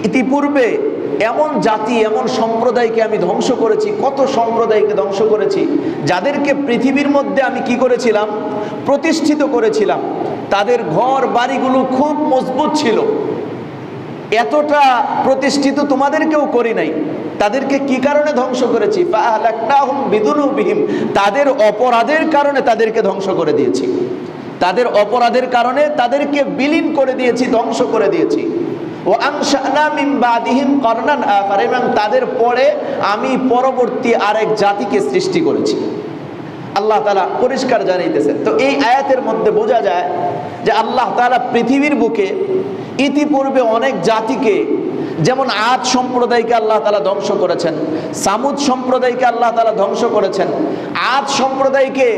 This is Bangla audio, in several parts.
ইতিপূর্বে এমন জাতি, এমন সম্প্রদায়কে আমি ধ্বংস করেছি, কত সম্প্রদায়কে ধ্বংস করেছি, যাদেরকে পৃথিবীর মধ্যে আমি কি করেছিলাম? প্রতিষ্ঠিত করেছিলাম। তাদের ঘর বাড়িগুলো খুব মজবুত ছিল। এতটা প্রতিষ্ঠিত তোমাদেরকেও করি নাই। তাদেরকে কি কারণে ধ্বংস করেছি? ফাআহলাকনাহুম বিদুনুবিহিম, তাদের অপরাধের কারণে তাদেরকে ধ্বংস করে দিয়েছি। তাদের অপরাধের কারণে তাদেরকে বিলীন করে দিয়েছি, ধ্বংস করে দিয়েছি। ওয়া আনশা'না মিন বাদিহিম করনান আখার, এবং তাদের পরে আমি পরবর্তী আরেক জাতিকে সৃষ্টি করেছি। আল্লাহ তাআলা পরিষ্কার জানাইতেছেন। তো এই আয়াতের মধ্যে বোঝা যায় যে আল্লাহ তাআলা পৃথিবীর বুকে ইতিপূর্বে অনেক জাতিকে, যেমন আদ সম্প্রদায়কে আল্লাহ তাআলা ধ্বংস করেছেন, সামুদ সম্প্রদায়কে আল্লাহ তাআলা ধ্বংস করেছেন। আদ সম্প্রদায়কে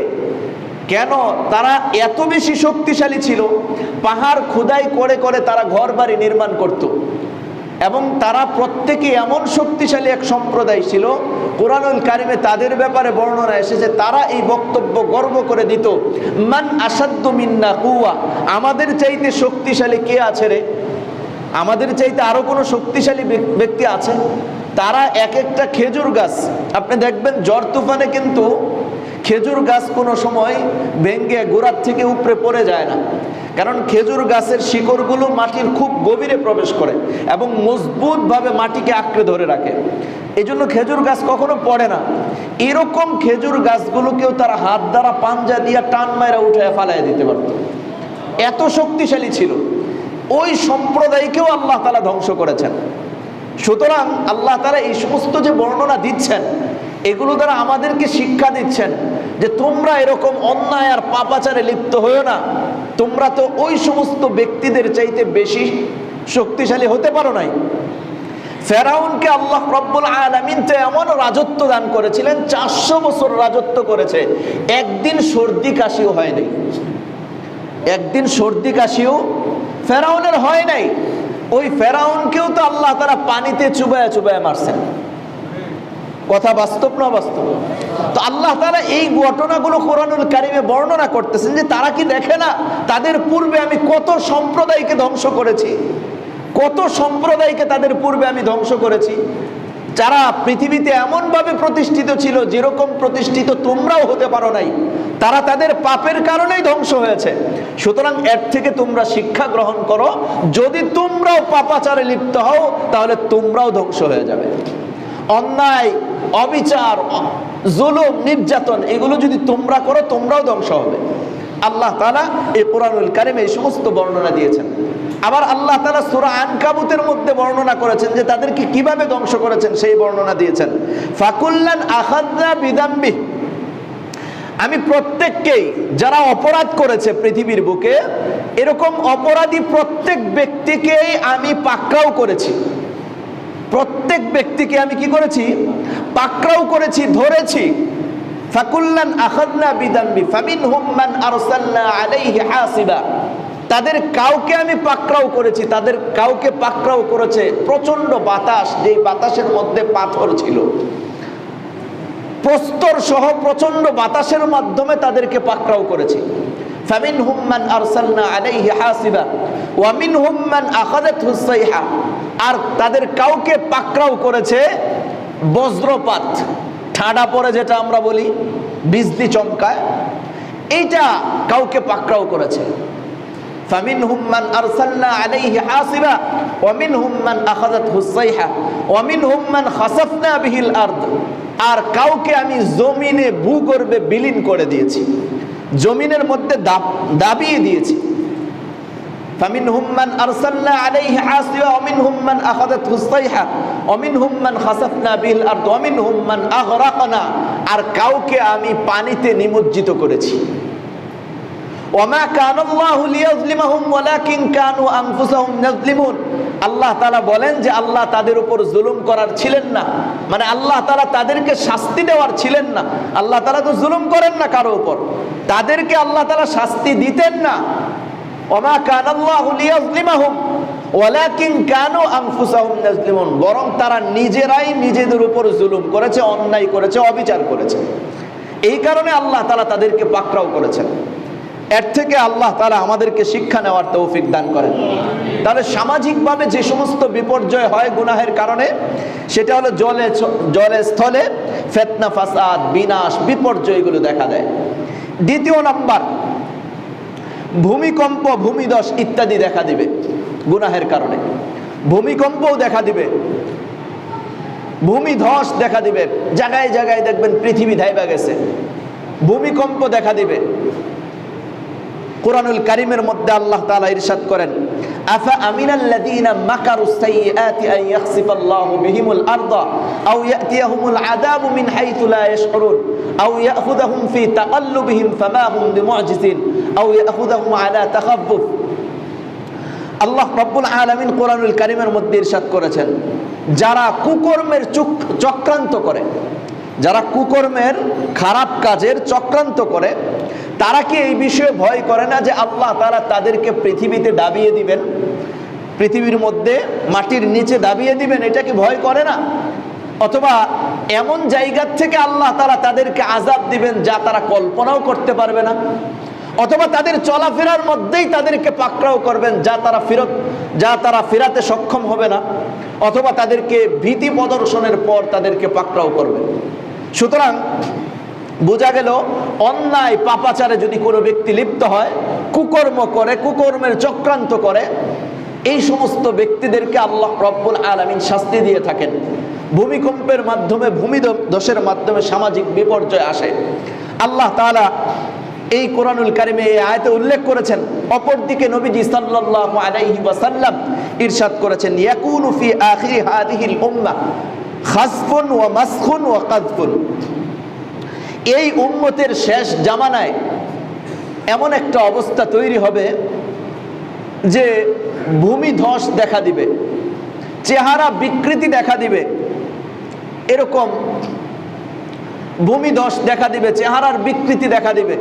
কেন? তারা এত বেশি শক্তিশালী ছিল, পাহাড় খোদাই করে করে তারা ঘর বাড়ি নির্মাণ করত, এবং তারা প্রত্যেকে এমন শক্তিশালী এক সম্প্রদায় ছিল। কোরআনুল কারিমে তাদের ব্যাপারে বর্ণনা এসেছে, তারা এই বক্তব্য গর্ব করে দিত, মান আসাদ্দু মিন্না কুওয়া, আমাদের চাইতে শক্তিশালী কে আছে রে? আমাদের চাইতে আরো কোনো শক্তিশালী ব্যক্তি আছে? তারা এক একটা খেজুর গাছ, আপনি দেখবেন ঝড় তুফানে কিন্তু খেজুর গাছ কোনো সময় ভেঙ্গে গোড়ার থেকে উপরে পড়ে যায় না, কারণ খেজুর গাছের শিকড়গুলো মাটির খুব গভীরে প্রবেশ করে এবং মজবুতভাবে মাটিকে আঁকড়ে ধরে রাখে। এই জন্য খেজুর গাছ কখনো পড়ে না। এরকম খেজুর গাছগুলোকেও তারা হাত দ্বারা পাঞ্জা দিয়া টান মাইরা উঠে ফালাই দিতে পারত, এত শক্তিশালী ছিল। ওই সম্প্রদায়কেও আল্লাহ তাআলা ধ্বংস করেছেন। সুতরাং আল্লাহ তাআলা এই সমস্ত যে বর্ণনা দিচ্ছেন, এগুলো দ্বারা আমাদেরকে শিক্ষা দিচ্ছেন যে তোমরা এরকম অন্যায় আর পাপাচারে লিপ্ত হয়েও না। তোমরা তো ওই সমস্ত ব্যক্তিদের চাইতে বেশি শক্তিশালী হতে পারো নাই। ফেরাউনকে আল্লাহ রব্বুল আলামিন তো এমন রাজত্ব দান করেছিলেন, 400 বছর রাজত্ব করেছে, একদিন সর্দি কাশিও হয় নাই। একদিন সর্দি কাশিও ফেরাউনের হয় নাই। ওই ফেরাউনকেও তো আল্লাহ তাআলা পানিতে চুবায়া চুবায়া মারছেন। কথা বাস্তব না বাস্তব? তো আল্লাহ তাআলা এই ঘটনাগুলো কোরআনুল কারিমে বর্ণনা করতেছেন যে তারা কি দেখে না তাদের পূর্বে আমি কত সম্প্রদায়কে ধ্বংস করেছি, কত সম্প্রদায়কে তাদের পূর্বে আমি ধ্বংস করেছি, যারা পৃথিবীতে এমনভাবে প্রতিষ্ঠিত ছিল যেরকম প্রতিষ্ঠিত তোমরাও হতে পারো নাই। তারা তাদের পাপের কারণেই ধ্বংস হয়েছে। সুতরাং এর থেকে তোমরা শিক্ষা গ্রহণ করো, যদি তোমরাও পাপাচারে লিপ্ত হও তাহলে তোমরাও ধ্বংস হয়ে যাবে। অন্যায়, অবিচার, জুলুম, নির্যাতন এগুলো যদি তোমরা করো তোমরাও ধ্বংস হবে। আল্লাহ তাআলা এই কোরআনুল কারিমে এই সমস্ত বর্ণনা দিয়েছেন। আবার আল্লাহ তাআলা সূরা আনকাবুতের মধ্যে বর্ণনা করেছেন যে তাদেরকে কিভাবে ধ্বংস করেছেন, সেই বর্ণনা দিয়েছেন। ফাকুল্লান আখাযনা বিযামবি, আমি প্রত্যেককেই, যারা অপরাধ করেছে পৃথিবীর বুকে, এরকম অপরাধী প্রত্যেক ব্যক্তিকেই আমি পাকড়াও করেছি। প্রত্যেক ব্যক্তিকে আমি কি করেছি? পাকড়াও করেছি, ধরেছি। ফাকুল্লান আখাযনা বিযামবি ফামিনহুম মান আরসালনা আলাইহি হাসিবা, তাদের কাউকে আমি পাকড়াও করেছি, তাদের কাউকে পাকড়াও করেছে প্রচন্ড বাতাস, যেই বাতাসের মধ্যে পাথর ছিল, প্রস্তর সহ প্রচন্ড বাতাসের মাধ্যমে তাদেরকে পাকড়াও করেছি। ফামিনহুম মান আরসালনা আলাইহি হাসিবা ওয়া মিনহুম মান আখাযাতহু সাইহা, আর তাদের কাউকে পাকড়াও করেছে বজ্রপাত, ঠাডা পড়ে যেটা আমরা বলি, বিজলি চমকায়, এইটা কাউকে পাকড়াও করেছে। ফামিনহুম মান আরসালনা আলাইহি হাসিবা ওয়া মিনহুম মান আখাযাতহু সাইহা ওয়া মিনহুম মান খাসাফনা বিহিল আরদ, আর কাউকে আমি জমিনে ভূগর্ভে বিলীন করে দিয়েছি, জমিনের মধ্যে দাবিয়ে দিয়েছি। ফামিনহুম মান আরসালনা আলাইহি হাসিবা ওয়া মিনহুম মান আখাযাতহু সাইহা ওয়া মিনহুম মান খাসাফনা বিহিল আরদ ওয়া মিনহুম মান আগরাকনা, আর কাউকে আমি পানিতে নিমজ্জিত করেছি। ওয়ামা কানাল্লাহু লিয়াযলিমাহুম ওয়ালাকিন কানু আনফুসাহুম ইয়াযলিমুন, আল্লাহ তাআলা বলেন যে আল্লাহ তাদের উপর জুলুম করার ছিলেন না, মানে আল্লাহ তাআলা তাদেরকে শাস্তি দেওয়ার ছিলেন না। আল্লাহ তাআলা তো জুলুম করেন না কারো উপর, তাদেরকে আল্লাহ তাআলা শাস্তি দিতেন না। ওয়ামা কানাল্লাহু লিয়াযলিমাহুম ওয়ালাকিন কানু আনফুসাহুম ইয়াযলিমুন, বরং তারা নিজেরাই নিজেদের উপর জুলুম করেছে, অন্যায় করেছে, অবিচার করেছে। এই কারণে আল্লাহ তাআলা তাদেরকে পাকড়াও করেছেন। এর থেকে আল্লাহ তাআলা আমাদেরকে শিক্ষা নেওয়ার তৌফিক দান করেন। তাহলে সামাজিকভাবে যে সমস্ত বিপর্যয় হয় গুনাহের কারণে, সেটা হলো জলে স্থলে ফিতনা ফাসাদ বিনাশ বিপর্যয়গুলো দেখা দেয়। দ্বিতীয় নাম্বার, ভূমিকম্প ভূমিধস ইত্যাদি দেখা দিবে গুনাহের কারণে। ভূমিকম্পও দেখা দিবে, ভূমিধস দেখা দিবে, জায়গায় জায়গায় দেখবেন পৃথিবী ধাইবা গেছে, ভূমিকম্প দেখা দিবে। কুরআনুল কারীমের মধ্যে আল্লাহ তাআলা ইরশাদ করেন, আফা আমিনাল্লাযীনা মাকারুস সাইয়্যাতি আন ইয়াখসিফাল্লাহু বিহিমুল আরদা আও ইয়াতিয়াহুমুল আযাবু মিন হাইথু লা ইয়াশউরুন আও ইয়াখুযাহুম ফি তাকাল্লুবিহিম ফামা হুম বিমুজিজিন আও ইয়াখুযাহুম আলা তাখাফফুফ। আল্লাহ রাব্বুল আলামিন কুরআনুল কারীমের মধ্যে ইরশাদ করেছেন, যারা কুকর্মের চক্রান্ত করে, যারা কুকর্মের খারাপ কাজের চক্রান্ত করে, তারা কি এই বিষয়ে ভয় করে না যে আল্লাহ তাআলা তাদেরকে পৃথিবীতে দাবিয়ে দিবেন, পৃথিবীর মধ্যে মাটির নিচে দাবিয়ে দিবেন? এটা কি ভয় করে না? অথবা এমন জায়গা থেকে আল্লাহ তাআলা তাদেরকে আযাব দিবেন যা তারা কল্পনাও করতে পারবে না? অথবা তাদের চলাফেরার মধ্যেই তাদেরকে পাকড়াও করবেন যা তারা ফেরাতে সক্ষম হবে না? অথবা তাদেরকে ভীতি প্রদর্শনের পর তাদেরকে পাকড়াও করবেন? সুতরাং বোঝা গেল, অন্যায় পাপাচারে যদি কোনো ব্যক্তি লিপ্ত হয়, কুকর্ম করে, কুকর্মের চক্রান্ত করে, এই সমস্ত ব্যক্তিদেরকে আল্লাহ রাব্বুল আলামিন শাস্তি দিয়ে থাকেন। ভূমিকম্পের মাধ্যমে, ভূমিধসের মাধ্যমে সামাজিক বিপর্যয় আসে। আল্লাহ তাআলা এই কোরআনুল কারীমে এই আয়াতে উল্লেখ করেছেন। অপরদিকে নবীজি সাল্লাল্লাহু আলাইহি ওয়াসাল্লাম ইরশাদ করেছেন, ইয়াকুনু ফি আখিরি হাদিহিল উম্মাহ খাসফুন ওয়া মাসখুন ওয়া কাযফুন। এই উম্মতের শেষ জামানায় এমন একটা অবস্থা তৈরি হবে যে ভূমিধস দেখা দিবে, চেহারা বিকৃতি দেখা দিবে। এরকম ভূমিধস দেখা দিবে, চেহারার বিকৃতি দেখা দিবে।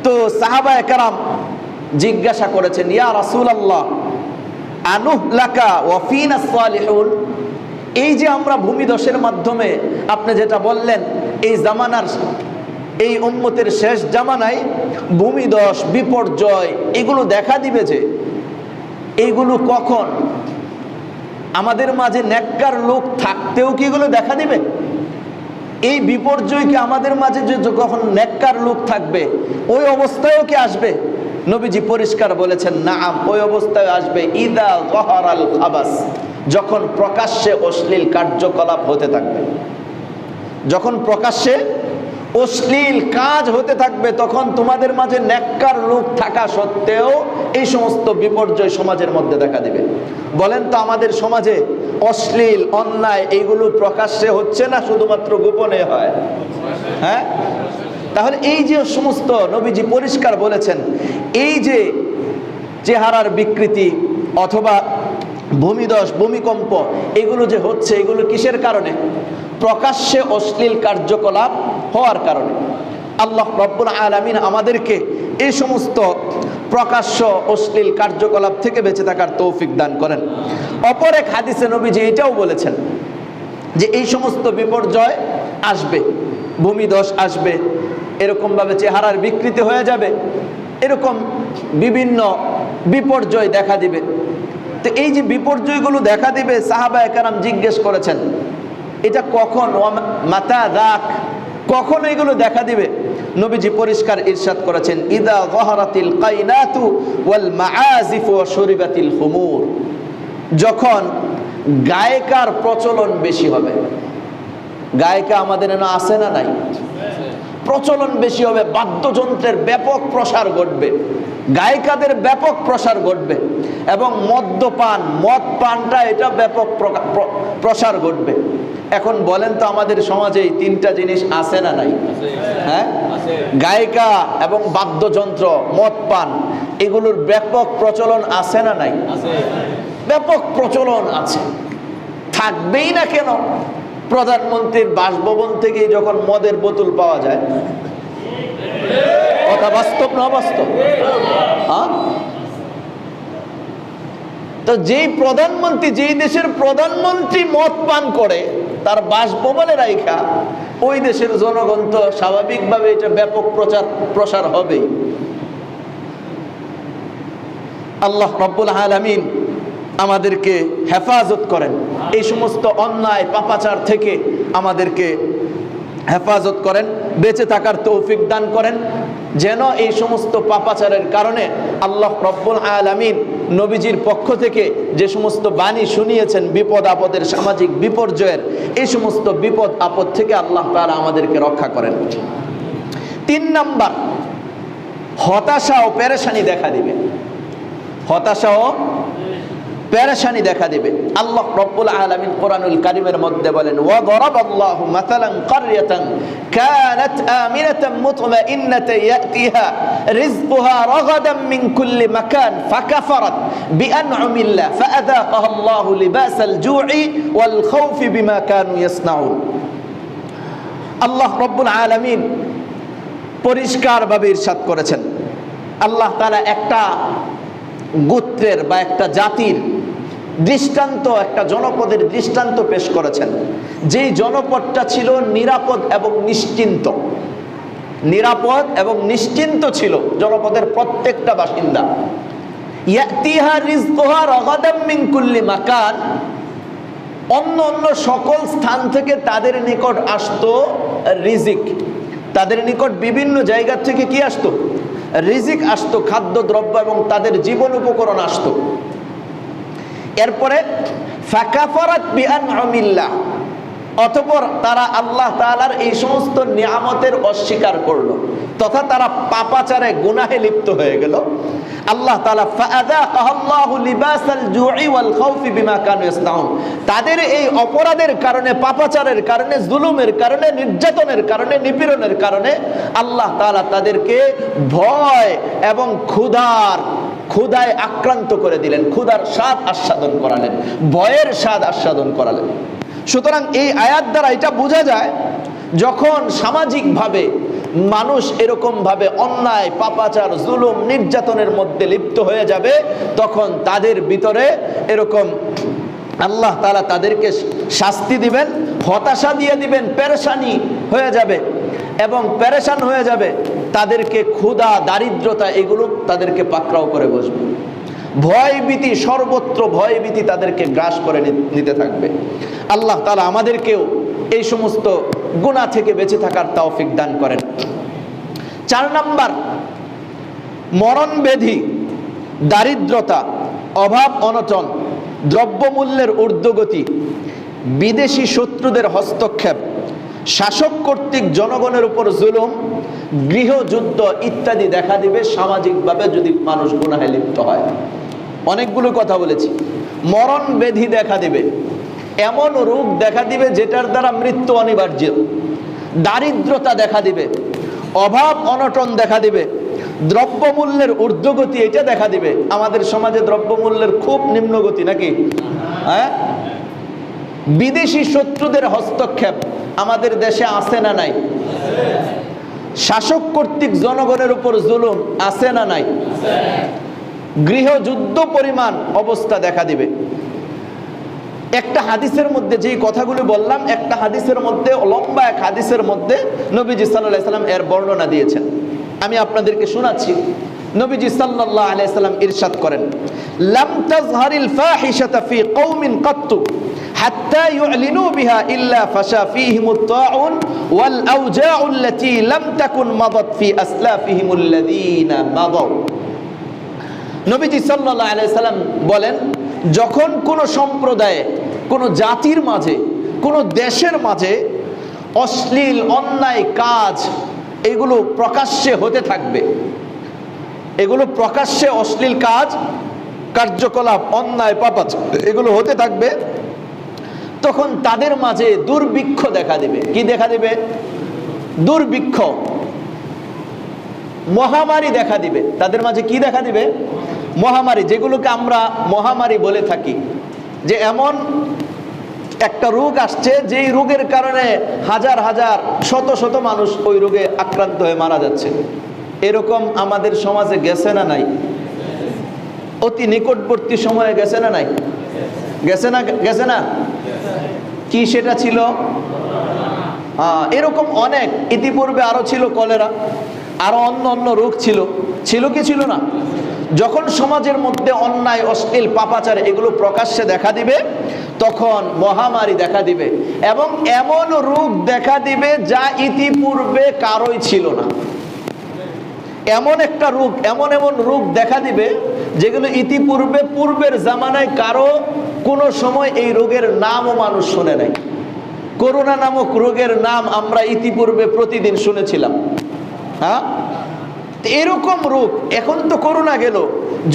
তো সাহাবায়ে কেরাম জিজ্ঞাসা করেছেন, ইয়া রাসূলুল্লাহ আনুহলাকা ওয়া ফিনাস সালিহুন। এই যে আমরা ভূমিধসের মাধ্যমে, আপনি যেটা বললেন, এই জামানার, এই উম্মতের শেষ জামানায় ভূমিধস বিপর্যয় এগুলো দেখা দিবে, যে এইগুলো কখন? আমাদের মাঝে নেককার লোক থাকতেও কি এগুলো দেখা দিবে? এই বিপর্যয় কি আমাদের মাঝে যে যখন নেককার লোক থাকবে ওই অবস্থায়ও কি আসবে? নবীজি পরিষ্কার বলেছেন, নাআম, ওই অবস্থায় আসবে। ইদা যাহারাল খাবাস, যখন প্রকাশ্যে অশ্লীল কার্যকলাপ হতে থাকবে, যখন প্রকাশ্যে অশ্লীল কাজ হতে থাকবে, তখন তোমাদের মাঝে নেককার লোক থাকা সত্ত্বেও এই সমস্ত বিপর্যয় সমাজের মধ্যে দেখা দিবে। বলেন তো, আমাদের সমাজে অশ্লীল অন্যায় এইগুলো প্রকাশ্যে হচ্ছে না শুধুমাত্র গোপনে হয়? হ্যাঁ, তাহলে এই যে সমস্ত, নবীজি পরিষ্কার বলেছেন, এই যে চেহারার বিকৃতি অথবা ভূমিধস ভূমিকম্প এগুলো যে হচ্ছে, এগুলো কিসের কারণে? প্রকাশ্যে অশ্লীল কার্যকলাপ হওয়ার কারণে। আল্লাহ রাব্বুল আলামিন আমাদেরকে এই সমস্ত প্রকাশ্য অশ্লীল কার্যকলাপ থেকে বেঁচে থাকার তৌফিক দান করেন। অপর এক হাদিসে নবীজি এটাও বলেছেন যে এই সমস্ত বিপর্যয় আসবে, ভূমিধস আসবে, এরকমভাবে চেহারার বিকৃতি হয়ে যাবে, এরকম বিভিন্ন বিপর্যয় দেখা দিবে। তো এই যে বিপর্যয়গুলো দেখা দিবে, সাহাবায়ে কেরাম জিজ্ঞেস করেছেন, এটা কখন? মাতা দাক, কখন এগুলো দেখা দিবে? নবীজি পরিষ্কার ইরশাদ করেছেন, ইদা যাহারাতিল কাইনাতু ওয়াল মাআজিফ ওয়া শুরিবাতিল খুমুর। যখন গায়িকার প্রচলন বেশি হবে। গায়িকা আমাদের এখানে আছে না নাই? প্রচলন বেশি হবে, বাদ্যযন্ত্রের ব্যাপক প্রসার ঘটবে, গায়িকাদের ব্যাপক প্রসার ঘটবে, এবং মদ্যপান, মদ পানটা এটা ব্যাপক প্রসার ঘটবে। এখন বলেন তো, আমাদের সমাজে এই তিনটা জিনিস আছে না নাই? হ্যাঁ, গায়িকা এবং বাদ্যযন্ত্র, মদ পান, এগুলোর ব্যাপক প্রচলন আছে না নাই? ব্যাপক প্রচলন আছে, থাকবেই না কেন? প্রধানমন্ত্রীর বাসভবন থেকেই যখন মদের বোতল পাওয়া যায়, কথা বাস্তব না অবাস্তব? হ্যাঁ, তো যেই প্রধানমন্ত্রী, যেই দেশের প্রধানমন্ত্রী মদ পান করে, তার বাসভবনে রাইখা ওই দেশের জনগণ তো স্বাভাবিকভাবে এটা ব্যাপক প্রসার হবেই। আল্লাহ রাব্বুল আলামিন আমাদেরকে হেফাজত করেন, এই সমস্ত অন্যায় পাপাচার থেকে আমাদেরকে হেফাজত করেন, বেঁচে থাকার তৌফিক দান করেন, যেন এই সমস্ত পাপাচারের কারণে আল্লাহ রাব্বুল আলামিন নবীজির পক্ষ থেকে যে সমস্ত বাণী শুনিয়েছেন বিপদ আপদের, সামাজিক বিপর্যয়ের, এই সমস্ত বিপদ আপদ থেকে আল্লাহ তাআলা আমাদেরকে রক্ষা করেন। 3 নাম্বার, হতাশা ও পেরেশানি দেখা দিবে। হতাশা ও পেরেশানি দেখা দিবে। আল্লাহ রাব্বুল আলামিন কোরআনুল কারীমের মধ্যে বলেন, ওয়া দারাবাল্লাহু মাসালান কারয়াতান কানাত আমিনাতান মুতমাইন্নাতান ইয়াতিহা রিজকুহা রাগাদান মিন কুল্লি মাকান ফাকাফারাত বিআনউমিল্লাহ ফাআযাকাহা আল্লাহু লিবাসাল জু'i ওয়াল খাউফি বিমা কানু ইয়াসনাউন। আল্লাহ রাব্বুল আলামিন পরিষ্কারভাবে ইরশাদ করেছেন, আল্লাহ তাআলা একটা গোত্রের বা একটা জাতির দৃষ্টান্ত, একটা জনপদের দৃষ্টান্ত পেশ করেছেন, যেই জনপদটা ছিল নিরাপদ এবং নিশ্চিন্ত। নিরাপদ এবং নিশ্চিন্ত ছিল জনপদের প্রত্যেকটা বাসিন্দা। ইয়াতিহা রিজকুহা রাগাদাম মিন কুল্লি মাকান, অন্য অন্য সকল স্থান থেকে তাদের নিকট আসতো রিজিক। তাদের নিকট বিভিন্ন জায়গা থেকে কি আসতো? রিজিক আসতো, খাদ্য দ্রব্য এবং তাদের জীবন উপকরণ আসতো। এরপরে ফাকাফারাত বিআনউমিল্লাহ, অতঃপর তারা আল্লাহ তাআলার এই সমস্ত নিয়ামতের অস্বীকার করলো তথা তারা পাপাচারে গুনাহে লিপ্ত হয়ে গেল। আল্লাহ তাআলা ফাআযাকাহুল্লাহু লিবাসাল জু'i ওয়াল খাউফি বিমা কানু ইয়াসনাউন, তাদের এই অপরাধের কারণে, পাপাচারের কারণে, জুলুমের কারণে, নির্যাতনের কারণে, নিপীড়নের কারণে আল্লাহ তাআলা তাদেরকে ভয় এবং ক্ষুধায় আক্রান্ত করে দিলেন, ক্ষুধার স্বাদ আস্বাদন করালেন, ভয়ের স্বাদ আস্বাদন করালেন। সুতরাং এই আয়াত দ্বারা এটা বোঝা যায়, যখন সামাজিকভাবে মানুষ এরকম ভাবে অন্যায়, পাপাচার, জুলুম, নির্যাতনের মধ্যে লিপ্ত হয়ে যাবে, তখন তাদের ভিতরে এরকম আল্লাহ তাআলা তাদেরকে শাস্তি দিবেন, হতাশা দিয়ে দিবেন, পেরেশানি হয়ে যাবে এবং পেরেশান হয়ে যাবে। তাদেরকে ক্ষুধা, দারিদ্রতা এগুলো তাদেরকে পাকড়াও করে বসবে। ভয় ভীতি, সর্বত্র ভয় ভীতি তাদেরকে গ্রাস করে নিতে থাকবে। আল্লাহ তাআলা আমাদেরকেও এই সমস্ত গুনাহ থেকে বেঁচে থাকার তৌফিক দান করেন। 4 নাম্বার, মরণ ব্যাধি, দারিদ্রতা, অভাব অনটন, দ্রব্যমূল্যের ঊর্ধ্বগতি, বিদেশি শত্রুদের হস্তক্ষেপ, শাসক কর্তৃক জনগণের উপর জুলুম, গৃহযুদ্ধ ইত্যাদি দেখা দিবে সামাজিকভাবে যদি মানুষ গুনাহে লিপ্ত হয়। অনেকগুলো কথা বলেছি। মরণ ব্যাধি দেখা দিবে, এমন রোগ দেখা দিবে যেটার দ্বারা মৃত্যু অনিবার্য। দারিদ্রতা দেখা দিবে, অভাব অনটন দেখা দিবে, দ্রব্যমূল্যের ঊর্ধ্বগতি এটা দেখা দিবে। আমাদের সমাজে দ্রব্যমূল্যের খুব নিম্নগতি নাকি? হ্যাঁ। বিদেশি শত্রুদের হস্তক্ষেপ আমাদের দেশে আছে না নাই? শাসক কর্তৃক জনগণের উপর জুলুম আছে না নাই? গৃহযুদ্ধ পরিমাণ অবস্থা দেখা দিবে। একটা হাদিসের মধ্যে যেই কথাগুলো বললাম, একটা হাদিসের মধ্যে, লম্বা এক হাদিসের মধ্যে নবীজি সাল্লাল্লাহু আলাইহি সাল্লাম এর বর্ণনা দিয়েছেন। আমি আপনাদেরকে শোনাচ্ছি। নবীজি সাল্লাল্লাহু আলাইহি সাল্লাম ইরশাদ করেন, লাম তাজহারিল ফাহিশাতু ফি কওমিন কাত্তু হাত্তা ইউ'লিনু বিহা ইল্লা ফাশা ফীহিমুত তাউন ওয়াল আওজাউ আল্লাতী লাম তাকুন মাদাত ফি আসলাফিহিমুল লাযীনা মাদাউ। নবীজি সাল্লাল্লাহু আলাইহি সাল্লাম বলেন, যখন কোনো সম্প্রদায়ে, কোনো জাতির মাঝে, কোনো দেশের মাঝে অশ্লীল অন্যায় কাজ এগুলো প্রকাশ্যে হতে থাকবে, এগুলো প্রকাশ্যে অশ্লীল কাজ, কার্যকলাপ, অন্যায়, পাপাচার এগুলো হতে থাকবে, তখন তাদের মাঝে দুর্ভিক্ষ দেখা দেবে। কি দেখা দেবে? দুর্ভিক্ষ, মহামারী দেখা দিবে। তাদের মাঝে কি দেখা দিবে? মহামারী, যেগুলোকে আমরা মহামারী বলে থাকি। যে এমন একটা রোগ আসছে যেই রোগের কারণে হাজার হাজার, শত শত মানুষ ওই রোগে আক্রান্ত হয়ে মারা যাচ্ছে। এরকম আমাদের সমাজে গেছে না নাই? অতি নিকটবর্তী সময়ে গেছে না নাই? গেছে না? গেছে না? কি সেটা ছিল? এরকম অনেক, ইতিপূর্বে আরো ছিল কলেরা, আরো অন্য অন্য রোগ ছিল, ছিল কি ছিল না? যখন সমাজের মধ্যে অন্যায়, অশ্লীল, পাপাচার এগুলো প্রকাশ্যে দেখা দিবে, তখন মহামারী দেখা দিবে এবং এমন রূপ দেখা দিবে যা ইতিপূর্বে কারোই ছিল না। এমন একটা রূপ, এমন রূপ দেখা দিবে যেগুলো ইতিপূর্বে পূর্বের জামানায় কারো কোনো সময় এই রোগের নামও মানুষ শুনে নাই। করোনা নামক রোগের নাম আমরা ইতিপূর্বে প্রতিদিন শুনেছিলাম। হ্যাঁ, এরকম রোগ এখন তো করোনা গেল,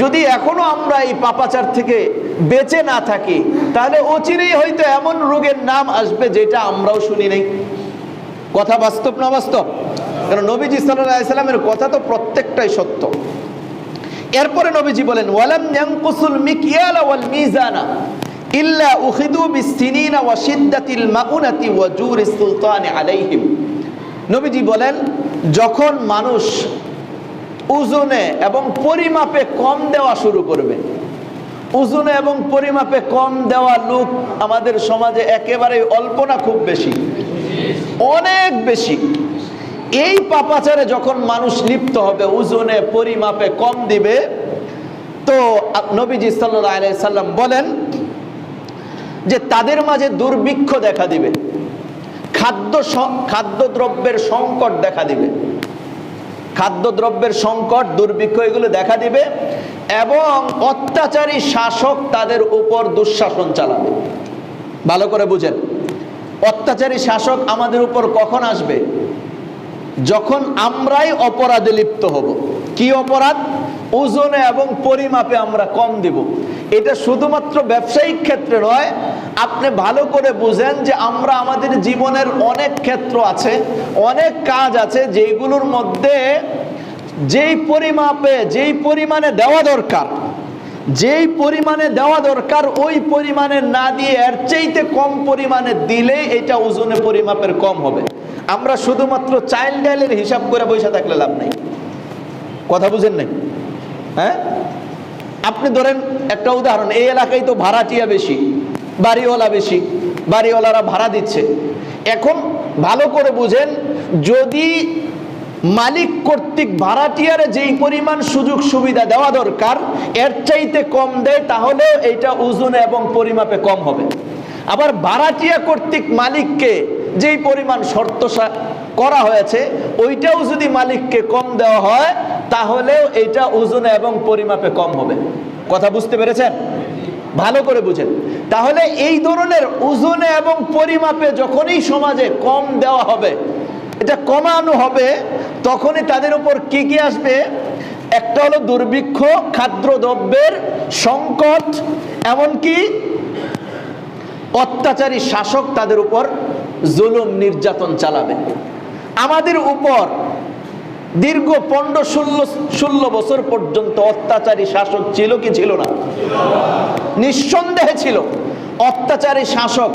যদি এখনো আমরা এই পাপাচার থেকে বেঁচে না থাকি তাহলে অচিরেই হয়তো এমন রোগের নাম আসবে যেটা আমরাও শুনি নাই। কথা বাস্তব না বাস্তব? কারণ নবীজি সাল্লাল্লাহু আলাইহি সাল্লামের কথা তো প্রত্যেকটাই সত্য। এরপরে নবীজি বলেন, ওয়ালাম ইয়ানকুসুল মিকিয়ালা ওয়াল মিজানা ইল্লা উখিদু বিসসিনিনা ওয়া শিদ্দাতিল মাউনাতি ওয়া জুরিস সুলতানি আলাইহিম। নবীজি বলেন, যখন মানুষ ওজনে এবং পরিমাপে কম দেওয়া শুরু করবে, ওজনে এবং পরিমাপে কম দেওয়া লোক আমাদের সমাজে একেবারে অল্প না খুব বেশি, অনেক বেশি। এই পাপাচারে যখন মানুষ লিপ্ত হবে, ওজনে পরিমাপে কম দিবে, তো নবীজি সাল্লাল্লাহু আলাইহি সাল্লাম বলেন যে তাদের মাঝে দুর্ভিক্ষ দেখা দিবে, খাদ্যদ্রব্যের সংকট দেখা দিবে, খাদ্যদ্রব্যের সংকট, দুর্ভিক্ষ এগুলো দেখা দিবে এবং অত্যাচারী শাসক তাদের উপর দুঃশাসন চালাবে। ভালো করে বুঝেন, অত্যাচারী শাসক আমাদের উপর কখন আসবে? যখন আমরাই অপরাধে লিপ্ত হব। কি অপরাধ? ওজনে এবং পরিমাপে আমরা কম দিব। এটা শুধুমাত্র ব্যবসায়িক ক্ষেত্রে নয়, আপনি ভালো করে বুঝেন যে আমরা আমাদের জীবনের অনেক ক্ষেত্র আছে, অনেক কাজ আছে যেগুলোর মধ্যে যেই পরিমাপে, যেই পরিমাণে দেওয়া দরকার, যেই পরিমাণে দেওয়া দরকার ওই পরিমাণে না দিয়ে এর চাইতে কম পরিমাণে দিলে এটা ওজনে পরিমাপের কম হবে। আমরা শুধুমাত্র চাইল ডাইলের হিসাব করে বসে থাকলে লাভ নেই। কথা বুঝেন নাই? হ্যাঁ, আপনি ধরেন একটা উদাহরণ, এই এলাকায় তো ভাড়াটিয়া বেশি, বাড়িওয়ালা বেশি, বাড়িওয়ালারা ভাড়া দিচ্ছে। এখন ভালো করে বুঝেন, যদি মালিক কর্তৃক ভাড়াটিয়ারে যেই পরিমাণ সুযোগ সুবিধা দেওয়া দরকার এর চাইতে কম দেয়, তাহলে এইটা ওজনে এবং পরিমাপে কম হবে। আবার ভাড়াটিয়া কর্তৃক মালিককে যেই পরিমাণ শর্ত করা হয়েছে ওইটাও যদি মালিককে কম দেওয়া হয় তাহলেও এইটা ওজনে এবং পরিমাপে কম হবে। কথা বুঝতে পেরেছেন? ভালো করে বুঝেন। তাহলে এই ধরনের ওজনে এবং পরিমাপে যখনই সমাজে কম দেওয়া হবে, এটা কমানো হবে, তখনই তাদের উপর কি কি আসবে? একটা হলো দুর্ভিক্ষ, খাদ্যদ্রব্যের সংকট, এমনকি অত্যাচারী শাসক তাদের উপর জুলুম নির্যাতন চালাবে। আমাদের উপর দীর্ঘ 15-16 বছর পর্যন্ত অত্যাচারী শাসক ছিল কি ছিল না? নিঃসন্দেহে ছিল। অত্যাচারী শাসক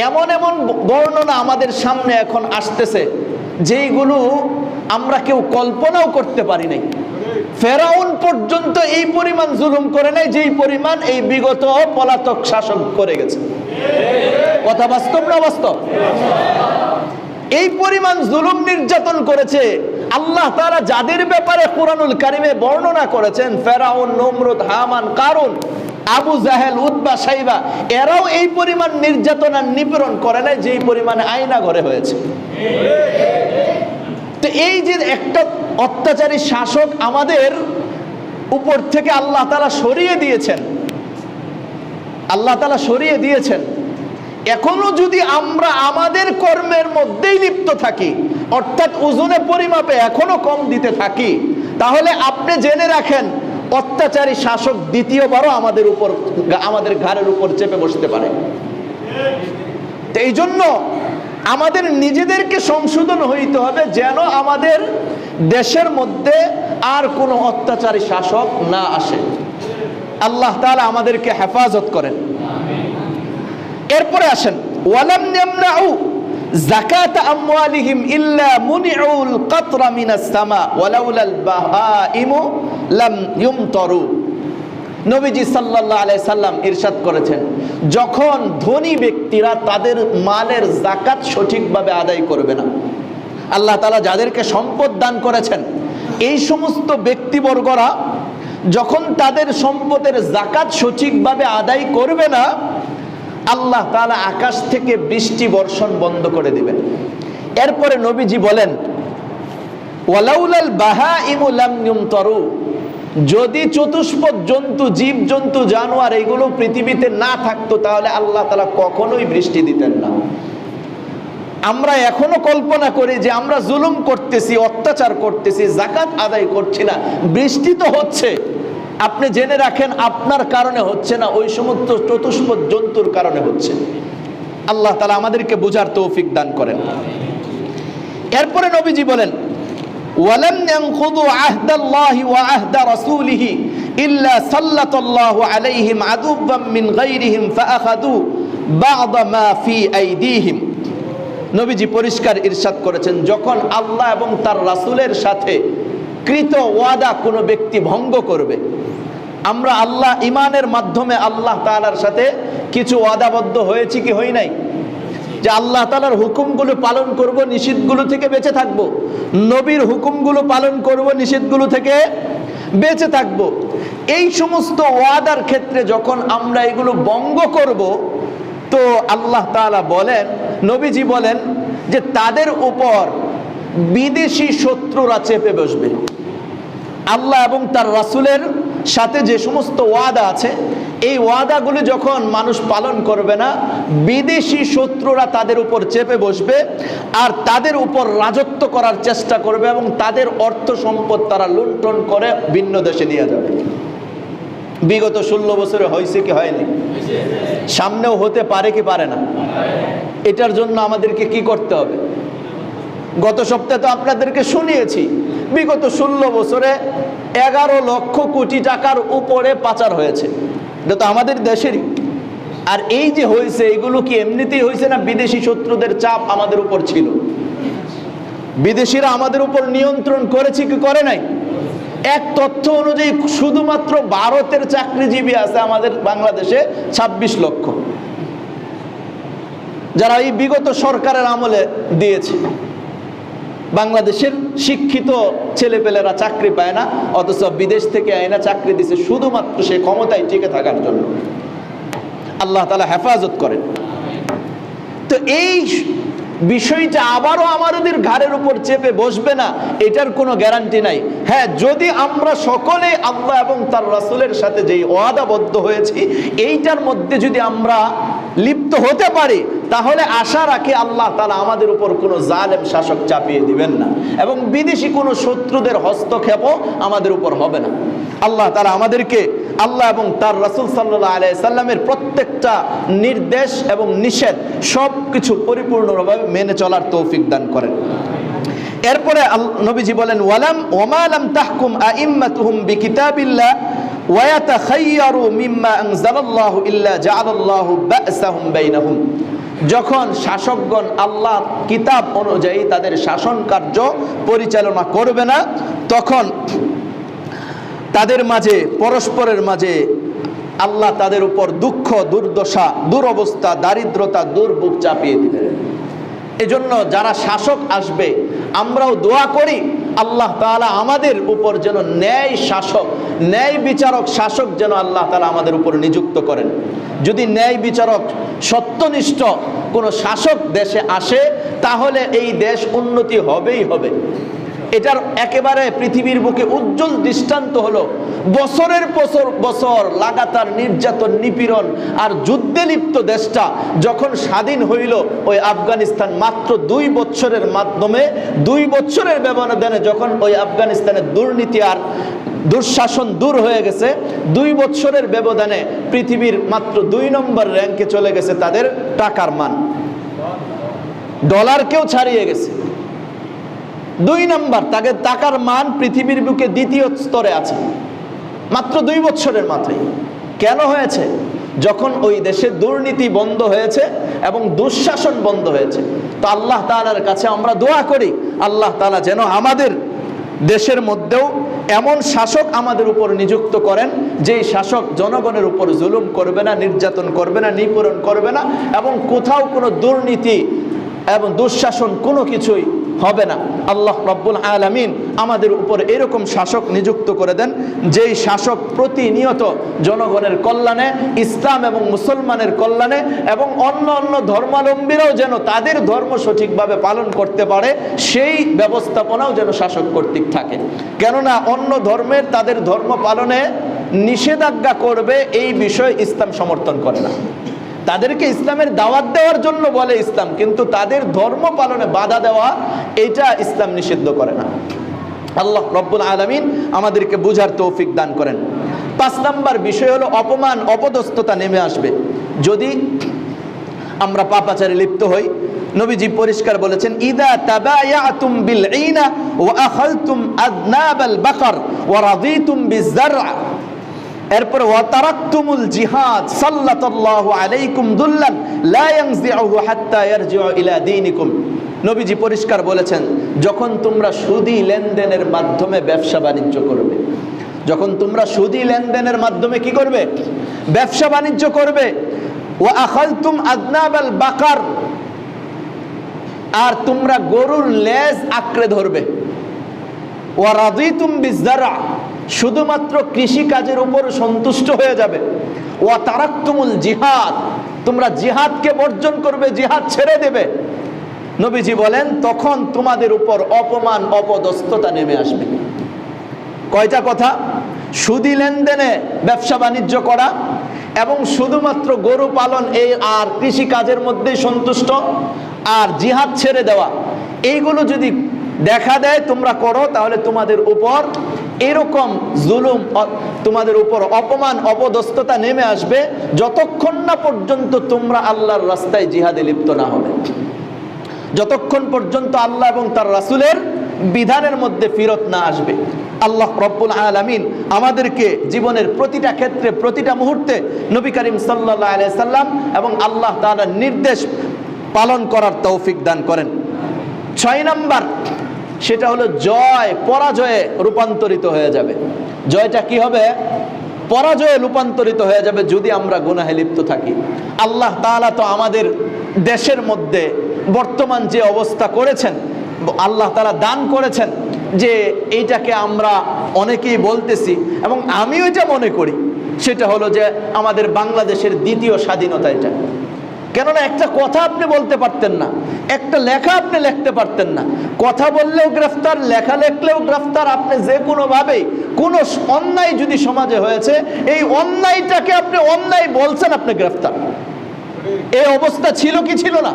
এমন এমন বর্ণনা আমাদের সামনে এখন আসতেছে যেইগুলো আমরা কেউ কল্পনাও করতে পারি নাই। ফেরাউন পর্যন্ত এই পরিমাণ জুলুম করে নাই যেই পরিমাণ এই বিগত পলাতক শাসক করে গেছে। কথা বাস্তব না বাস্তব? এই পরিমাণ জুলুম নির্যাতন করেছে আল্লাহ তাআলা যাদের ব্যাপারে কুরআনুল কারীমে বর্ণনা করেছেন, ফেরাউন, নমরুদ, হামান, কারুন, আবু জাহেল, উতবা, সাইবা, এরাও এই পরিমাণ নির্যাতন আর নিপীড়ন করে নাই যেই পরিমাণে আয়না ঘরে হয়েছে। তো এই যে একটা অত্যাচারী শাসক আমাদের উপর থেকে আল্লাহ তাআলা সরিয়ে দিয়েছেন, আল্লাহ তাআলা সরিয়ে দিয়েছেন, এখনো যদি আমরা আমাদের কর্মের মধ্যেই লিপ্ত থাকি, অর্থাৎ ওজনে পরিমাপে এখনো কম দিতে থাকি, তাহলে আপনি জেনে রাখেন অত্যাচারী শাসক দ্বিতীয়বারও আমাদের উপর, আমাদের ঘাড়ের উপর চেপে বসতে পারে। এই জন্য আমাদের নিজেদেরকে সংশোধন হইতে হবে যেন আমাদের দেশের মধ্যে আর কোনো অত্যাচারী শাসক না আসে। আল্লাহ তাআলা আমাদেরকে হেফাজত করেন। এরপরে আসেন, ওয়ালাম ইয়ামনাউ যাকাত আমওয়ালিহিম ইল্লা মুনিউল কাতরা মিনাস সামা ওয়ালাউলাল বাহাইমু লাম ইউমতারু। নবীজি সাল্লাল্লাহু আলাইহি সাল্লাম ইরশাদ করেছেন, যখন ধনী ব্যক্তিরা তাদের মালের যাকাত সঠিকভাবে আদায় করবে না, আল্লাহ তাআলা যাদেরকে সম্পদ দান করেছেন এই সমস্ত ব্যক্তিবর্গরা যখন তাদের সম্পদের যাকাত সঠিকভাবে আদায় করবে না, আল্লাহ তাআলা আকাশ থেকে বৃষ্টি বর্ষণ বন্ধ করে দিবেন। এরপরে নবীজি বলেন, ওয়ালাউলাল বাহাইমু লাম ইউমতারু, যদি চতুষ্পদ জন্তু, জীব জন্তু, জানোয়ার এগুলো পৃথিবীতে না থাকতো তাহলে আল্লাহ তাআলা কখনোই বৃষ্টি দিতেন না। আমরা এখনো কল্পনা করি যে আমরা জুলুম করতেছি, অত্যাচার করতেছি, যাকাত আদায় করছি না, বৃষ্টি তো হচ্ছে। আপনি জেনে রাখেন, আপনার কারণে হচ্ছে না, ওই সমস্ত চতুষ্পদ জন্তুর কারণে হচ্ছে। আল্লাহ তাআলা আমাদেরকে বুঝার তৌফিক দান করেন। এরপরে নবীজি বলেন, ওয়ালাম ইয়ানকুদু আহদাল্লাহি ওয়া আহদা রাসূলিহি ইল্লা সাল্লাতাল্লাহু আলাইহিম আদুওয়াম মিন গায়রিহিম ফাআখাযু বা'দা মা ফি আইদিহিম। নবীজি পরিষ্কার ইরশাদ করেছেন, যখন আল্লাহ এবং তার রাসূলের সাথে কৃত ওয়াদা কোনো ব্যক্তি ভঙ্গ করবে, আমরা আল্লাহ ইমানের মাধ্যমে আল্লাহ তাআলার সাথে কিছু ওয়াদাবদ্ধ হয়েছি কি হই নাই? যে আল্লাহ তাআলার হুকুমগুলো পালন করব, নিষিদ্ধগুলো থেকে বেঁচে থাকব, নবীর হুকুমগুলো পালন করব, নিষিদ্ধগুলো থেকে বেঁচে থাকব। এই সমস্ত ওয়াদার ক্ষেত্রে যখন আমরা এগুলো ভঙ্গ করব, তো আল্লাহ তাআলা বলেন, নবীজি বলেন যে তাদের উপর বিদেশি শত্রুরা চেপে বসবে। আল্লাহ এবং তার রাসূলের সাথে যে সমস্ত ওয়াদা আছে, এই ওয়াদাগুলি যখন মানুষ পালন করবে না, বিদেশি শত্রুরা তাদের উপর চেপে বসবে আর তাদের উপর রাজত্ব করার চেষ্টা করবে এবং তাদের অর্থ সম্পদ তারা লুণ্ঠন করে ভিন্ন দেশে নিয়ে যাবে। বিগত 16 বছরে হয়েছে কি হয়নি? সামনেও হতে পারে কি পারে না? এটার জন্য আমাদেরকে কি করতে হবে? গত সপ্তাহে তো আপনাদেরকে শুনিয়েছি, বিগত 16 বছরে 11 লক্ষ কোটি টাকার উপরে পাচার হয়েছে। এটা তো আমাদের দেশেরই। আর এই যে হয়েছে, এগুলো কি এমনিতেই হয়েছে না বিদেশি শত্রুদের চাপ আমাদের উপর ছিল? বিদেশিরা আমাদের উপর নিয়ন্ত্রণ করেছে কি করে নাই? এক তথ্য অনুযায়ী শুধুমাত্র ভারতের চাকরিজীবী আছে আমাদের বাংলাদেশে 26 লক্ষ, যারা এই বিগত সরকারের আমলে দিয়েছে। বাংলাদেশের শিক্ষিত ছেলেপেলেরা চাকরি পায় না, অথচ বিদেশ থেকে আইনা চাকরি দিছে শুধুমাত্র সে ক্ষমতায় টিকে থাকার জন্য। আল্লাহ তাআলা হেফাজত করেন। তো এই বিষয়টা আবারও আমাদের ঘাড়ের উপর চেপে বসবে না, এটার কোনো গ্যারান্টি নাই। হ্যাঁ, যদি আমরা সকলে আল্লাহ এবং তার রাসূলের সাথে যেই ওয়াদাবদ্ধ হয়েছি এইটার মধ্যে যদি আমরা লিপ্ত হতে পারি, তাহলে আশা রাখি আল্লাহ তাআলা আমাদের উপর কোনো জালেম শাসক চাপিয়ে দিবেন না এবং বিদেশি কোনো শত্রুদের হস্তক্ষেপও আমাদের উপর হবে না। আল্লাহ তাআলা আমাদেরকে আল্লাহ এবং তার রাসূল সাল্লাল্লাহু আলাইহি সাল্লামের প্রত্যেকটা নির্দেশ এবং নিষেধ সব কিছু পরিপূর্ণভাবে মেনে চলার তৌফিক দান করেন। এরপরে নবীজি বলেন, ওয়ামা লাম তাহকুম আইম্মাতুহুম বিকিতাবিল্লাহ ওয়া ইয়াতাখায়্যারু মিম্মা আনজালাল্লাহু ইল্লা জাআলাল্লাহু বা'সাহুম বাইনাহুম। যখন শাসকগণ আল্লাহর কিতাব অনুযায়ী তাদের শাসন কার্য পরিচালনা করবে না, তখন তাদের মাঝে, পরস্পরের মাঝে আল্লাহ তাদের উপর দুঃখ, দুর্দশা, দুরবস্থা, দারিদ্রতা, দুর্ভোগ চাপিয়ে দিবেন। এজন্য যারা শাসক আসবে, আমরাও দোয়া করি আল্লাহ তাআলা আমাদের উপর যেন ন্যায় শাসক, ন্যায় বিচারক শাসক যেন আল্লাহ তাআলা আমাদের উপর নিযুক্ত করেন। যদি ন্যায় বিচারক, সত্যনিষ্ঠ কোনো শাসক দেশে আসে, তাহলে এই দেশ উন্নতি হবেই হবে। এটার একেবারে পৃথিবীর বুকে উজ্জ্বল দৃষ্টান্ত হলো বছরের বছর লাগাতার নির্যাতন, নিপীড়ন আর যুদ্ধে লিপ্ত দেশটা যখন স্বাধীন হইল, ওই আফগানিস্তান মাত্র 2 বছরের মাধ্যমে, 2 বছরের ব্যবধানে যখন ওই আফগানিস্তানের দুর্নীতি আর দুঃশাসন দূর হয়ে গেছে, 2 বছরের ব্যবধানে পৃথিবীর মাত্র 2 নম্বর র্যাঙ্কে চলে গেছে তাদের টাকার মান, ডলারকেও ছাড়িয়ে গেছে। 2 নম্বর, তাদের টাকার মান পৃথিবীর বুকে 2য় স্তরে আছে মাত্র 2 বছরের মাথায়। কেন হয়েছে? যখন ওই দেশে দুর্নীতি বন্ধ হয়েছে এবং দুঃশাসন বন্ধ হয়েছে। তো আল্লাহ তাআলার কাছে আমরা দোয়া করি আল্লাহ তাআলা যেন আমাদের দেশের মধ্যেও এমন শাসক আমাদের উপর নিযুক্ত করেন, যেই শাসক জনগণের উপর জুলুম করবে না, নির্যাতন করবে না, নিপীড়ন করবে না এবং কোথাও কোনো দুর্নীতি এবং দুঃশাসন কোনো কিছুই হবে না। আল্লাহ রাব্বুল আলামিন আমাদের উপর এরকম শাসক নিযুক্ত করে দেন, যেই শাসক প্রতিনিয়ত জনগণের কল্যাণে, ইসলাম এবং মুসলমানের কল্যাণে এবং অন্য অন্য ধর্মাবলম্বীরাও যেন তাদের ধর্ম সঠিকভাবে পালন করতে পারে, সেই ব্যবস্থাপনাও যেন শাসক কর্তৃক থাকে। কেননা অন্য ধর্মের তাদের ধর্ম পালনে নিষেধাজ্ঞা করবে এই বিষয় ইসলাম সমর্থন করে না। তাদেরকে ইসলামের দাওয়াত দেওয়ার জন্য বলে ইসলাম, কিন্তু তাদের ধর্ম পালনে বাধা দেওয়া এটা ইসলাম নিষিদ্ধ করে না। আল্লাহ রাব্বুল আলামিন আমাদেরকে বুঝার তৌফিক দান করেন। 5 নাম্বার বিষয় হলো অপমান, অপদস্থতা নেমে আসবে যদি আমরা পাপাচারে লিপ্ত হই। নবীজি পরিষ্কার বলেছেন, ইদা তাবায়াতুম বিল ঈনা ওয়া আখালতুম আযনাবাল বাকর ওয়া রাদিতুম বিযরআ, এরপর ওয়া তারাকতুমুল জিহাদ সাল্লাল্লাহু আলাইকুম দুল্লান লা ইয়ানজিউহু হাত্তা ইয়ারজিউ ইলা দীনিকুম। নবীজি পরিষ্কার বলেছেন, যখন তোমরা সুদী লেনদেনের মাধ্যমে ব্যবসা বাণিজ্য করবে, যখন তোমরা সুদী লেনদেনের মাধ্যমে কি করবে? ব্যবসা বাণিজ্য করবে। ওয়া আখালতুম আযনাবাল বাকর, আর তোমরা গরুর লেজ আঁকড়ে ধরবে। ওয়া রাদিতুম বিযরআ, শুধুমাত্র কৃষি কাজের উপর সন্তুষ্ট হয়ে যাবে। ওয়া তারাকতুমুল জিহাদ, তোমরা জিহাদকে বর্জন করবে, জিহাদ ছেড়ে দেবে। নবীজি বলেন, তখন তোমাদের উপর অপমান, অপদস্থতা নেমে আসবে। কয়টা কথা? সুদী লেনদেনে ব্যবসা বাণিজ্য করা এবং শুধুমাত্র গরু পালন এই আর কৃষি কাজের মধ্যেই সন্তুষ্ট, আর জিহাদ ছেড়ে দেওয়া, এইগুলো যদি দেখা দেয় তোমরা করো, তাহলে তোমাদের উপর এরকম জুলুম, তোমাদের উপর অপমান, অপদস্থতা নেমে আসবে যতক্ষণ না পর্যন্ত তোমরা আল্লাহর রাস্তায় জিহাদে লিপ্ত না হবে, যতক্ষণ পর্যন্ত আল্লাহ এবং তার রাসূলের বিধানের মধ্যে ফিরত না আসবে। আল্লাহ রাব্বুল আলামিন আমাদেরকে জীবনের প্রতিটা ক্ষেত্রে, প্রতিটা মুহূর্তে নবী করিম সাল্লাল্লাহু আলাইহি সাল্লাম এবং আল্লাহ তাআলার নির্দেশ পালন করার তৌফিক দান করেন। 6 নাম্বার, সেটা হলো জয় পরাজয়ে রূপান্তরিত হয়ে যাবে। জয়টা কি হবে? পরাজয়ে রূপান্তরিত হয়ে যাবে যদি আমরা গুনাহে লিপ্ত থাকি। আল্লাহ তাআলা তো আমাদের দেশের মধ্যে বর্তমান যে অবস্থা করেছেন, আল্লাহ তাআলা দান করেছেন, যে এইটাকে আমরা অনেকেই বলতেছি এবং আমিও এটা মনে করি, সেটা হলো যে আমাদের বাংলাদেশের দ্বিতীয় স্বাধীনতা। এটা কেননা একটা কথা আপনি বলতে পারতেন না, একটা লেখা আপনি লিখতে পারতেন না, কথা বললেও গ্রেফতার, লেখা লিখলেও গ্রেফতার। আপনি যে কোনোভাবেই কোনো অন্যায় যদি সমাজে হয়েছে, এই অন্যায়টাকে আপনি অন্যায় বলছেন, আপনি গ্রেফতার। এই অবস্থা ছিল কি ছিল না?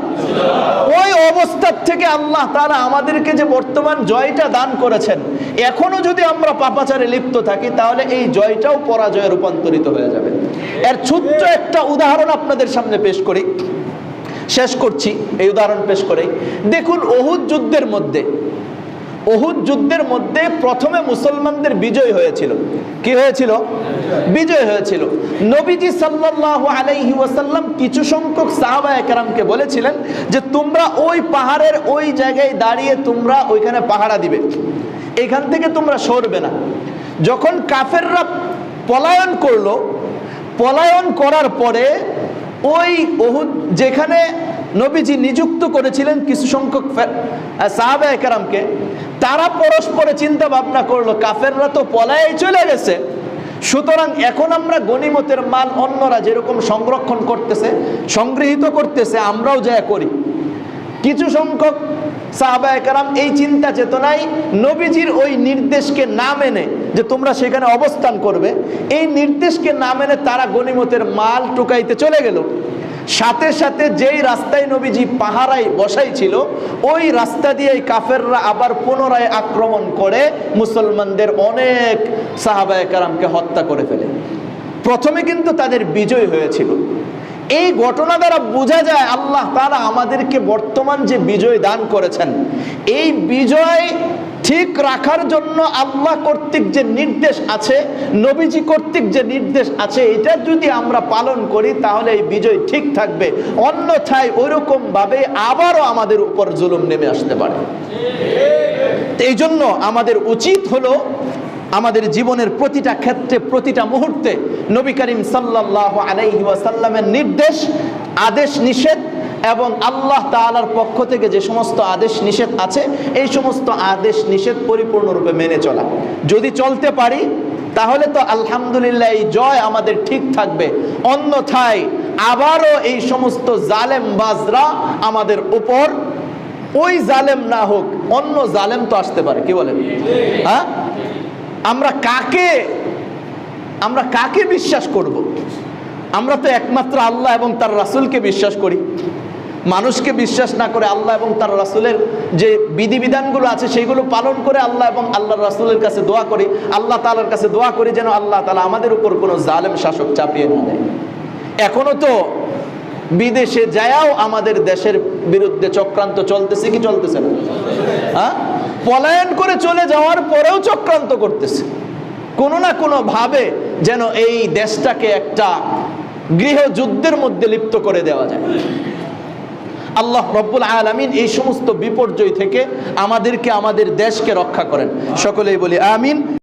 ওই অবস্থার থেকে আল্লাহ তাআলা আমাদেরকে যে বর্তমান জয়টা দান করেছেন, এখনো যদি আমরা পাপাচারে লিপ্ত থাকি, তাহলে এই জয়টাও পরাজয়ে রূপান্তরিত হয়ে যাবে। এর ছোট্ট একটা উদাহরণ আপনাদের সামনে পেশ করি, শেষ করছি এই উদাহরণ পেশ করে। দেখুন, উহুদ যুদ্ধের মধ্যে প্রথমে মুসলমানদের বিজয় হয়েছিল। কি হয়েছিল? বিজয় হয়েছিল। নবীজি সাল্লাল্লাহু আলাইহি ওয়াসাল্লাম কিছু সংখ্যক সাহাবায়ে কেরামকে বলেছিলেন যে তোমরা ওই পাহাড়ের ওই জায়গায় দাঁড়িয়ে তোমরা ওইখানে পাহারা দিবে, এখান থেকে তোমরা সরবে না। যখন কাফেররা পলায়ন করলো, পলায়ন করার পরে ওই উহুদ যেখানে নবীজি নিযুক্ত করেছিলেন কিছু সংখ্যক সাহাবায়ে কেরামকে, তারা পরস্পরে চিন্তা ভাবনা করলো, কাফেররা তো পলায়ে চলে গেছে, সুতরাং এখন আমরা গনিমতের মাল অন্যরা যেরকম সংরক্ষণ করতেছে, সংগৃহীত করতেছে, আমরাও যা করি। কিছু সংখ্যক সাহাবায়ে কেরাম এই চিন্তা চেতনায় নবীজির ওই নির্দেশকে না মেনে যে তোমরা সেখানে অবস্থান করবে, এই নির্দেশকে না মেনে তারা গনিমতের মাল টুকাইতে চলে গেল। সাথে সাথে যেই রাস্তায় নবীজি পাহারায় বসাই ছিল, ওই রাস্তা দিয়ে কাফেররা আবার পুনরায় আক্রমণ করে মুসলমানদের অনেক সাহাবায়ে কেরামকে হত্যা করে ফেলে। প্রথমে কিন্তু তাদের বিজয় হয়েছিল। এই ঘটনা দ্বারা বোঝা যায় আল্লাহ তাআলা আমাদেরকে বর্তমান যে বিজয় দান করেছেন, এই বিজয় ঠিক রাখার জন্য আল্লাহ কর্তৃক যে নির্দেশ আছে, নবীজি কর্তৃক যে নির্দেশ আছে, এটা যদি আমরা পালন করি তাহলে এই বিজয় ঠিক থাকবে। অন্যথায় ওইরকম ভাবে আবারও আমাদের উপর জুলুম নেমে আসতে পারে। এই জন্য আমাদের উচিত হলো আমাদের জীবনের প্রতিটা ক্ষেত্রে, প্রতিটা মুহূর্তে নবী করিম সাল্লাল্লাহু আলাইহি ওয়াসাল্লামের নির্দেশ, আদেশ, নিষেধ এবং আল্লাহ তাআলার পক্ষ থেকে যে সমস্ত আদেশ নিষেধ আছে এই সমস্ত আদেশ নিষেধ পরিপূর্ণরূপে মেনে চলা। যদি চলতে পারি তাহলে তো আলহামদুলিল্লাহ এই জয় আমাদের ঠিক থাকবে, অন্যথায় আবারও এই সমস্ত জালেম বাজরা আমাদের উপর, ওই জালেম না হোক অন্য জালেম তো আসতে পারে, কি বলেন? হ্যাঁ, আমরা কাকে বিশ্বাস করব? আমরা তো একমাত্র আল্লাহ এবং তার রাসূলকে বিশ্বাস করি। মানুষকে বিশ্বাস না করে আল্লাহ এবং তার রাসূলের যে বিধিবিধানগুলো আছে সেইগুলো পালন করে আল্লাহ এবং আল্লাহর রাসূলের কাছে দোয়া করি, আল্লাহ তাআলার কাছে দোয়া করি যেন আল্লাহ তাআলা আমাদের উপর কোনো জালেম শাসক চাপিয়ে না দেয়। এখনো তো বিদেশে যায়াও আমাদের দেশের বিরুদ্ধে চক্রান্ত চলতেছে কি চলতেছে না? হ্যাঁ, পলায়ন করে চলে যাওয়ার পরেও চক্রান্ত করতেছে কোনো না কোনো ভাবে যেন এই দেশটাকে একটা গৃহযুদ্ধের মধ্যে লিপ্ত করে দেওয়া যায়। আল্লাহ রব্বুল আলামিন এই সমস্ত বিপর্যয় থেকে আমাদেরকে, আমাদের দেশকে রক্ষা করেন। সকলেই বলি আমিন।